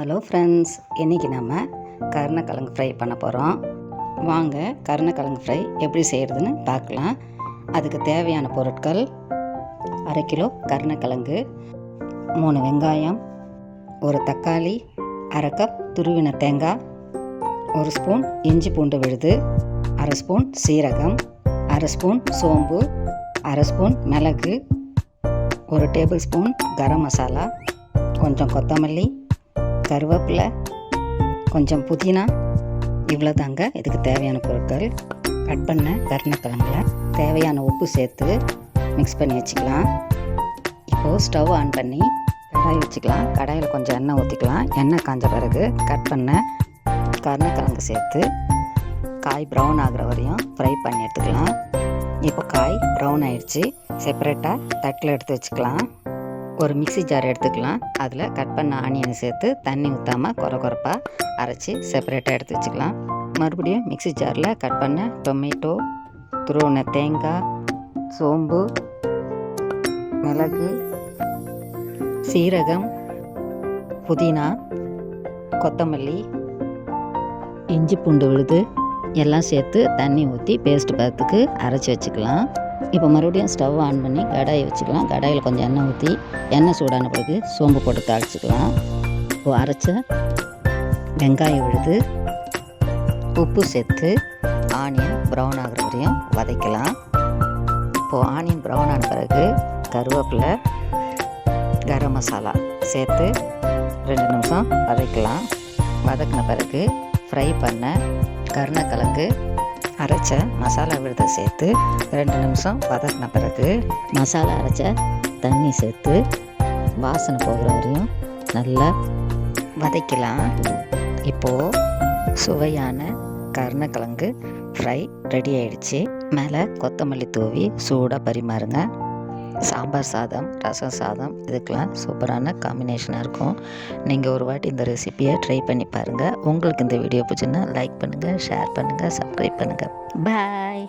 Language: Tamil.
ஹலோ ஃப்ரெண்ட்ஸ், இன்றைக்கி நம்ம கருணக்கிழங்கு ஃப்ரை பண்ண போகிறோம். வாங்க கருணக்கிழங்கு ஃப்ரை எப்படி செய்கிறதுன்னு பார்க்கலாம். அதுக்கு தேவையான பொருட்கள்: 1/2 கிலோ கருணக்கிழங்கு, 3 வெங்காயம், 1 தக்காளி, 1/2 கப் துருவின தேங்காய், 1 ஸ்பூன் இஞ்சி பூண்டு விழுது, 1/2 ஸ்பூன் சீரகம், 1/2 ஸ்பூன் சோம்பு, 1/2 ஸ்பூன் மிளகு, 1 டேபிள் ஸ்பூன் கரம் மசாலா, கொஞ்சம் கொத்தமல்லி, கருவேப்பிலை, கொஞ்சம் புதினா. இவ்வளோ தாங்க இதுக்கு தேவையான பொருட்கள். கட் பண்ண கருணக்கிழங்குல தேவையான உப்பு சேர்த்து மிக்ஸ் பண்ணி வச்சுக்கலாம். இப்போது ஸ்டவ் ஆன் பண்ணி கடாய் வச்சுக்கலாம். கடாயில் கொஞ்சம் எண்ணெய் ஊற்றிக்கலாம். எண்ணெய் காஞ்ச பிறகு கட் பண்ண கருணக்கிழங்கு சேர்த்து காய் ப்ரௌன் ஆகிற வரையும் ஃப்ரை பண்ணி எடுத்துக்கலாம். இப்போ காய் ப்ரௌன் ஆயிடுச்சு. செப்பரேட்டாக தட்டில் எடுத்து வச்சுக்கலாம். ஒரு மிக்ஸி ஜார் எடுத்துக்கலாம். அதில் கட் பண்ண ஆனியனை சேர்த்து தண்ணி ஊற்றாமல் கொரப்பாக அரைச்சி செப்பரேட்டாக எடுத்து வச்சுக்கலாம். மறுபடியும் மிக்ஸி ஜாரில் கட் பண்ண டொமேட்டோ, துருவின தேங்காய், சோம்பு, மிளகு, சீரகம், புதினா, கொத்தமல்லி, இஞ்சி பூண்டு விழுது எல்லாம் சேர்த்து தண்ணி ஊற்றி பேஸ்ட் பதத்துக்கு அரைச்சி வச்சுக்கலாம். இப்போ மறுபடியும் ஸ்டவ் ஆன் பண்ணி கடாயை வச்சுக்கலாம். கடாயில் கொஞ்சம் எண்ணெய் ஊற்றி எண்ணெய் சூடான பிறகு சோம்பு போட்டு தாளிச்சிக்கலாம். இப்போது அரைச்ச வெங்காயம் விழுது, உப்பு சேர்த்து ஆனியன் ப்ரௌன் ஆகிற வரையும் வதக்கலாம். இப்போது ஆனியன் ப்ரௌன் ஆன பிறகு கருவேப்பிலை, கரம் மசாலா சேர்த்து 2 நிமிஷம் வதக்கலாம். வதக்கின பிறகு ஃப்ரை பண்ண கருணக்கிழங்கு அரைச்ச மசாலா விழுதை சேர்த்து 2 நிமிஷம் வதக்கின பிறகு மசாலா அரைச்ச தண்ணி சேர்த்து வாசனை போகிற வரையும் நல்லா வதக்கலாம். இப்போது சுவையான கருணக்கிழங்கு ஃப்ரை ரெடி ஆயிடுச்சு. மேலே கொத்தமல்லி தூவி சூடாக பரிமாறுங்க. சாம்பார் சாதம், ரசம் சாதம் இதுக்கெலாம் சூப்பரான காம்பினேஷனாக இருக்கும். நீங்கள் ஒரு வாட்டி இந்த ரெசிபியை ட்ரை பண்ணி பாருங்கள். உங்களுக்கு இந்த வீடியோ பிடிச்சுன்னா லைக் பண்ணுங்கள், ஷேர் பண்ணுங்கள், சப்ஸ்கிரைப் பண்ணுங்கள். பாய்.